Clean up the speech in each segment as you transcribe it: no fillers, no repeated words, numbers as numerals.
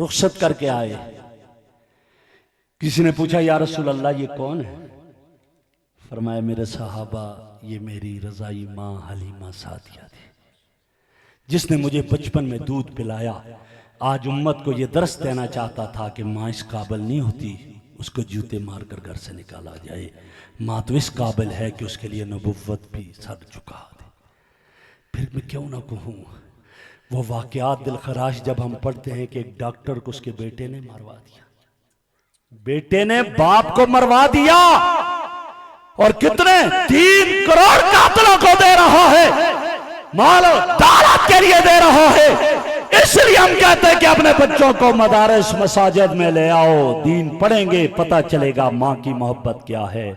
رخصت کر کے آئے. کسی نے پوچھا یا رسول اللہ یہ کون ہے؟ فرمایا میرے صحابہ یہ میری رضائی ماں حلیمہ سعدیہ تھی جس نے مجھے بچپن میں دودھ پلایا. آج امت کو یہ درس دینا چاہتا تھا کہ ماں اس قابل نہیں ہوتی اس کو جوتے مار کر گھر سے نکالا جائے. ماں تو اس قابل ہے کہ اس کے لیے نبوت بھی سر جھکا دے. پھر میں کیوں نہ کہوں وہ واقعات دل خراش جب ہم پڑھتے ہیں کہ ایک ڈاکٹر کو اس کے بیٹے نے مروا دیا. بیٹے نے باپ کو مروا دیا اور کتنے 3 کروڑ قاتلوں کو دے رہا ہے, مال و دولت کے لیے دے رہا ہے. اس لیے ہم کہتے ہیں کہ اپنے بچوں کو مدارس مساجد میں لے آؤ, دین پڑھیں گے پتہ چلے گا ماں کی محبت کیا ہے,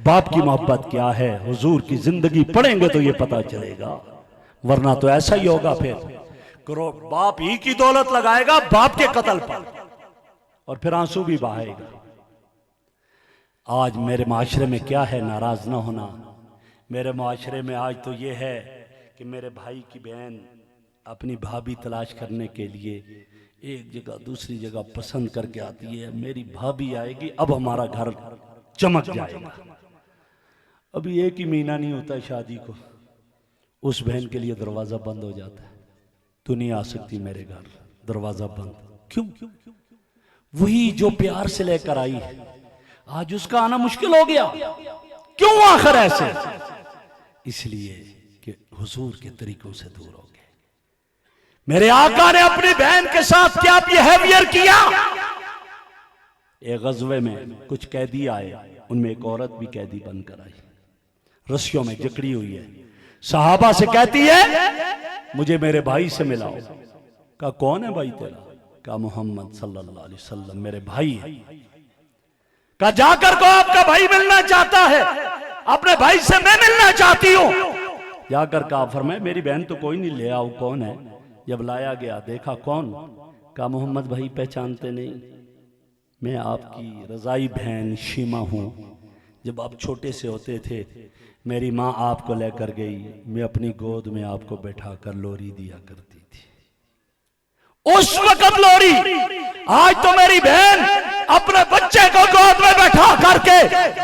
باپ کی محبت کیا ہے. حضور کی زندگی پڑھیں گے تو یہ پتہ چلے گا, ورنہ تو ایسا ہی ہوگا. پھر باپ ہی کی دولت لگائے گا باپ کے قتل پر اور پھر آنسو بھی بہائے گا. آج میرے معاشرے میں کیا ہے ناراض نہ ہونا. میرے معاشرے میں آج تو یہ ہے کہ میرے بھائی کی بہن اپنی بھابھی تلاش کرنے کے لیے ایک جگہ دوسری جگہ پسند کر کے آتی ہے. میری بھابھی آئے گی اب ہمارا گھر چمک جائے گا. ابھی ایک ہی مہینہ نہیں ہوتا شادی کو, اس بہن کے لیے دروازہ بند ہو جاتا ہے. تو نہیں آ سکتی میرے گھر, دروازہ بند. کیوں؟ وہی جو پیار سے لے کر آئی ہے آج اس کا آنا مشکل ہو گیا. کیوں آخر ایسے؟ اس لیے کہ حضور کے طریقوں سے دور ہو گئے. میرے آقا نے اپنی بہن کے ساتھ کیا بیہیویئر کیا. ایک غزوے میں کچھ قیدی آئے, ان میں ایک عورت بھی قیدی بن کر آئی, رسیوں میں جکڑی ہوئی ہے. صحابہ سے کہتی ہے مجھے میرے بھائی سے ملاؤ. کہا کون ہے بھائی تیرا؟ کہا محمد صلی اللہ علیہ وسلم میرے بھائی ہے. کہا جا کر کو آپ کا بھائی ملنا چاہتا ہے, اپنے بھائی سے میں ملنا چاہتی ہوں. جا کر کہا, فرمائے میری بہن تو کوئی نہیں, لے آؤ کون ہے. جب لایا گیا دیکھا کون؟ کہا محمد بھائی پہچانتے نہیں, میں آپ کی رضائی بہن شیمہ ہوں. جب آپ چھوٹے سے ہوتے تھے میری ماں آپ کو لے کر گئی, میں اپنی گود میں آپ کو بیٹھا کر لوری دیا کرتی تھی. اس وقت لوری. آج تو میری بہن اپنے بچے کو گود میں بیٹھا کر کے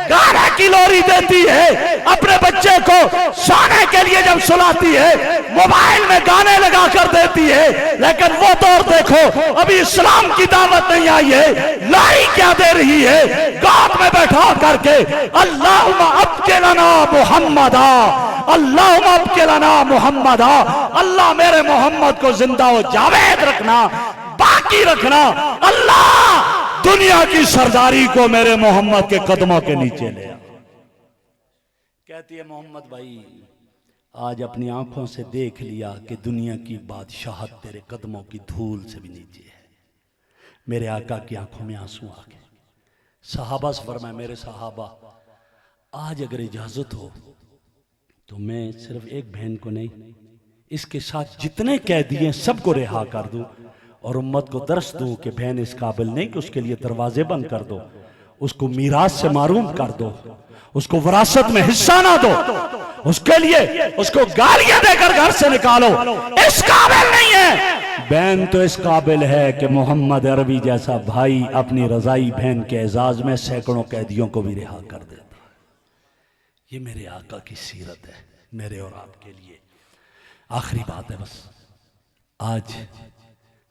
گانے کی لوری دیتی ہے. اپنے بچے کو سونے کے لیے جب سلاتی ہے موبائل میں گانے لگا کر دیتی ہے. لیکن وہ دور دیکھو, ابھی اسلام کی دعوت نہیں آئی ہے, لائی کیا دے رہی ہے گود میں بیٹھا کر کے اللہم ابقِ لنا محمدا, اللہم ابقِ لنا محمدا. اللہ میرے محمد کو زندہ و جاوید رکھنا, باقی رکھنا. اللہ دنیا کی سرداری کو میرے محمد کے قدموں کے نیچے لے. کہتی ہے محمد بھائی آج اپنی آنکھوں سے دیکھ لیا کہ دنیا کی بادشاہت تیرے قدموں کی دھول سے بھی نیچے ہے. میرے آقا کی آنکھوں میں آنسو آ گئے. صحابہ سے فرمایا میرے صحابہ آج اگر اجازت ہو تو میں صرف ایک بہن کو نہیں, اس کے ساتھ جتنے قیدی ہیں سب کو رہا کر دوں اور امت کو درس دوں کہ بہن اس قابل نہیں کہ اس کے لیے دروازے بند کر دو, اس کو میراث سے محروم کر دو, اس کو وراثت میں حصہ نہ دو, اس کے لیے اس کو گالیاں دے کر گھر سے نکالو. اس قابل نہیں ہے. بہن تو اس قابل ہے کہ محمد عربی جیسا بھائی اپنی رضائی بہن کے اعزاز میں سینکڑوں قیدیوں کو بھی رہا کر دیتا. یہ میرے آقا کی سیرت ہے میرے اور آپ کے لیے. آخری بات ہے بس, آج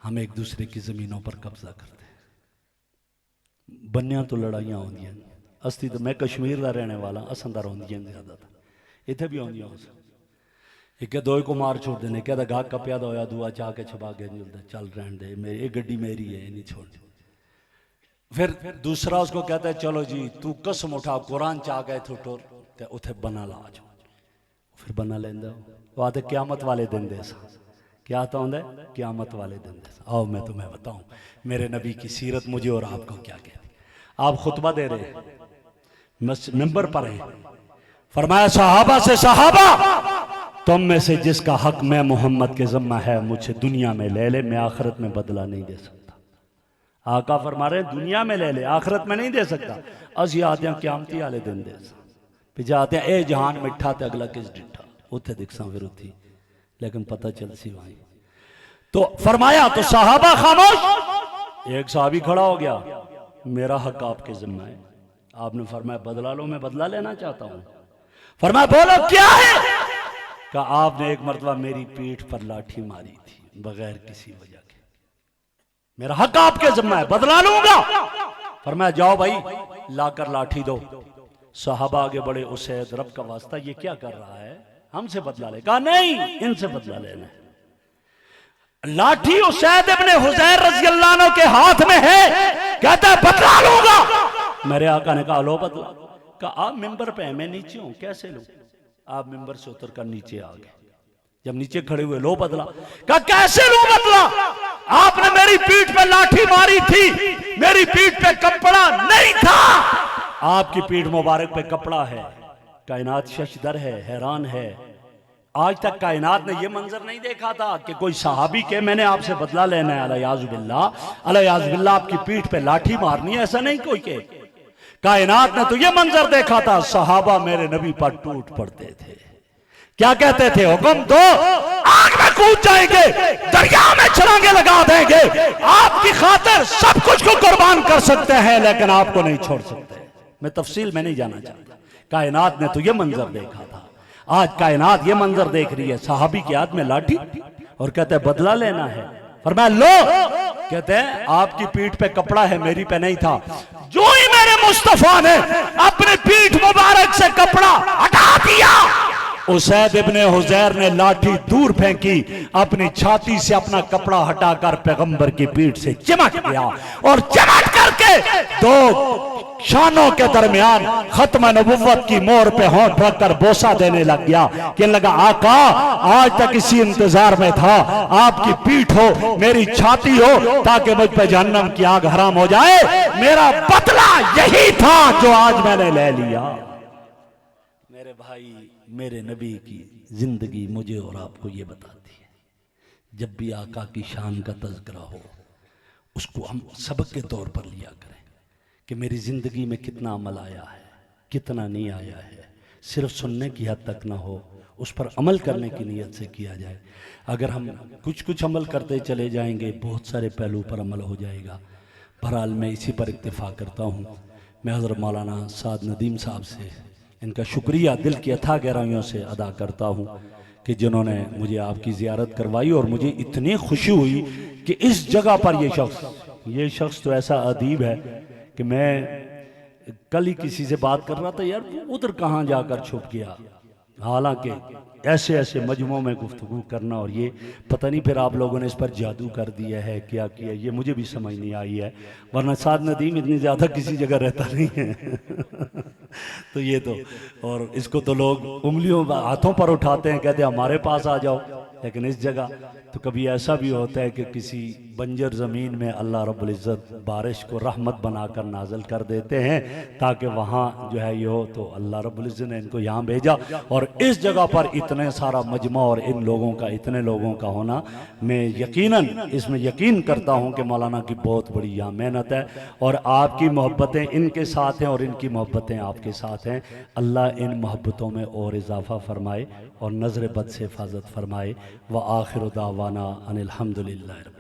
ہم ایک دوسرے کی زمینوں پر قبضہ کرتے ہیں. بنیاں تو لڑائیاں ہوندی ہیں, استی تو میں کشمیر دا رہنے والا, اساں دا ہوندی ہیں زیادہ تر, اتھے بھی ہوندی ہیں. ایک دوئے کو مار چھوڑ دینے, کہتا گاہ کپیا دا ہویا دعا چاہ کے چھپا کے نہیں ہوتا, چل رہن دے ایک گڈی میری ہے نہیں چھوڑ. پھر دوسرا اس کو کہتا ہے چلو جی تو قسم اٹھا قرآن چاہ گئے تھے ٹور تے اتھے بنا لا جاؤ. پھر بنا لیندہ وہ آتے قیامت والے دن دے سا. کیا آتا ہوں دے قیامت والے دن دے سا. آؤ میں تمہیں بتاؤں میرے نبی کی سیرت مجھے اور آپ کو کیا کہتی. آپ خطبہ دے رہے ممبر پر ہیں, فرمایا صحابہ سے صحابہ تم میں سے جس کا حق میں محمد کے ذمہ ہے مجھ سے دنیا میں لے لے, میں آخرت میں بدلہ نہیں دے سکتا. آقا فرما رہے ہیں دنیا میں لے لے آخرت میں نہیں دے سکتا. ازی آتے ہیں قیامتی والے دن دے سا. پھر جاتے ہیں اے جہان مٹھا تے اگلا کس ڈٹھا, اتھے دکھساں پھر اتھی لیکن پتہ چل سی وہاں. تو فرمایا تو صحابہ خاموش, ایک صحابی کھڑا ہو گیا، میرا حق آپ کے ذمہ ہے۔ آپ نے فرمایا بدلا لو، میں بدلا لینا چاہتا ہوں۔ فرمایا بولو کیا ہے؟ کہ آپ نے ایک مرتبہ میری پیٹھ پر لاٹھی ماری تھی بغیر کسی وجہ کے، میرا حق آپ کے ذمہ ہے، بدلا لوں گا۔ فرمایا جاؤ بھائی لا کر لاٹھی دو۔ صحابہ آگے بڑے، اسید رب کا واسطہ یہ کیا کر رہا ہے، ہم سے بدلا لے؟ کہا نہیں، ان سے بدلا لینا ہے۔ لاٹھی اسید ابن حضیر رضی اللہ عنہ کے ہاتھ میں ہے، کہتا ہے بدلا لوں گا۔ میرے آقا نے کہا لو بدلا۔ کہا آپ ممبر پہ ہیں، میں نیچے ہوں، کیسے لوں؟ آپ ممبر سے اتر کر نیچے آ گئے، جب نیچے کھڑے ہوئے لو بدلا۔ کہا کیسے لوں بدلا؟ آپ نے میری پیٹھ پہ لاٹھی ماری تھی، میری پیٹھ پہ کپڑا نہیں تھا۔ آپ کی پیٹھ مبارک پہ کپڑا ہے۔ کائنات ششدر ہے، حیران ہے۔ آج تک کائنات نے یہ منظر نہیں دیکھا تھا کہ کوئی صحابی کے میں نے آپ سے بدلہ لینا ہے، علیہ باللہ آپ کی پیٹھ پہ لاٹھی مارنی ہے، ایسا نہیں کوئی کہ۔ کائنات نے تو یہ منظر دیکھا تھا، صحابہ میرے نبی پر ٹوٹ پڑتے تھے، کیا کہتے تھے؟ حکم دو آگ میں کود جائیں گے، دریا میں چھلانگے لگا دیں گے، آپ کی خاطر سب کچھ کو قربان کر سکتے ہیں لیکن آپ کو نہیں چھوڑ سکتے۔ میں تفصیل میں نہیں جانا چاہتا، کائنات نے تو یہ منظر دیکھا تھا۔ آج کائنات یہ منظر دیکھ رہی ہے، صحابی کے ہاتھ میں لاٹھی اور کہتے ہیں بدلہ لینا ہے۔ فرمایا لو، کہتے ہیں آپ کی پیٹھ پہ کپڑا ہے، میری پہ نہیں تھا۔ جو ہی میرے مصطفیٰ نے اپنی پیٹھ مبارک سے کپڑا ہٹا دیا، اسید ابن حضیر نے لاٹھی دور پھینکی، اپنی چھاتی سے اپنا کپڑا ہٹا کر پیغمبر کی پیٹھ سے چمٹ گیا اور چمٹ کر کے دو شانوں کے درمیان ختم نبوت کی مہر پہ ہونٹ رکھ کر بوسہ دینے لگ گیا کہ لگا آقا آج تک اسی انتظار میں تھا، آپ کی پیٹھ ہو، میری چھاتی ہو، تاکہ مجھ پہ جہنم کی آگ حرام ہو جائے۔ میرا بدلہ یہی تھا جو آج میں نے لے لیا۔ میرے بھائی، میرے نبی کی زندگی مجھے اور آپ کو یہ بتاتی ہے، جب بھی آقا کی شان کا تذکرہ ہو اس کو ہم سبق کے طور پر لیا کریں کہ میری زندگی میں کتنا عمل آیا ہے، کتنا نہیں آیا ہے۔ صرف سننے کی حد تک نہ ہو، اس پر عمل کرنے کی نیت سے کیا جائے۔ اگر ہم کچھ عمل کرتے چلے جائیں گے، بہت سارے پہلو پر عمل ہو جائے گا۔ بہرحال میں اسی پر اکتفا کرتا ہوں۔ میں حضرت مولانا سعد ندیم صاحب سے ان کا شکریہ دل کی اتھا گہرائیوں سے ادا کرتا ہوں کہ جنہوں نے مجھے آپ کی زیارت کروائی، اور مجھے اتنی خوشی ہوئی کہ اس جگہ پر یہ شخص تو ایسا ادیب ہے کہ میں کل ہی کسی سے بات کر رہا تھا، یار ادھر کہاں جا کر چھپ گیا۔ حالانکہ ایسے مجموعوں میں گفتگو کرنا، اور یہ پتہ نہیں پھر آپ لوگوں نے اس پر جادو کر دیا ہے کیا کیا، یہ مجھے بھی سمجھ نہیں آئی ہے، ورنہ سعد ندیم اتنی زیادہ کسی جگہ رہتا نہیں ہے تو یہ تو، اور اس کو تو لوگ انگلیوں ہاتھوں پر اٹھاتے ہیں، کہتے ہیں ہمارے پاس آ جاؤ، لیکن اس جگہ تو کبھی ایسا بھی ہوتا ہے کہ کسی بنجر زمین میں اللہ رب العزت بارش کو رحمت بنا کر نازل کر دیتے ہیں تاکہ وہاں جو ہے یہ ہو، تو اللہ رب العزت نے ان کو یہاں بھیجا، اور اس جگہ پر اتنے سارا مجمع اور ان لوگوں کا، اتنے لوگوں کا ہونا، میں یقیناً اس میں یقین کرتا ہوں کہ مولانا کی بہت بڑی یہاں محنت ہے، اور آپ کی محبتیں ان کے ساتھ ہیں اور ان کی محبتیں آپ کے ساتھ ہیں۔ اللہ ان محبتوں میں اور اضافہ فرمائے اور نظر بد سے حفاظت فرمائے۔ وآخر دعوانا ان الحمدللہ رب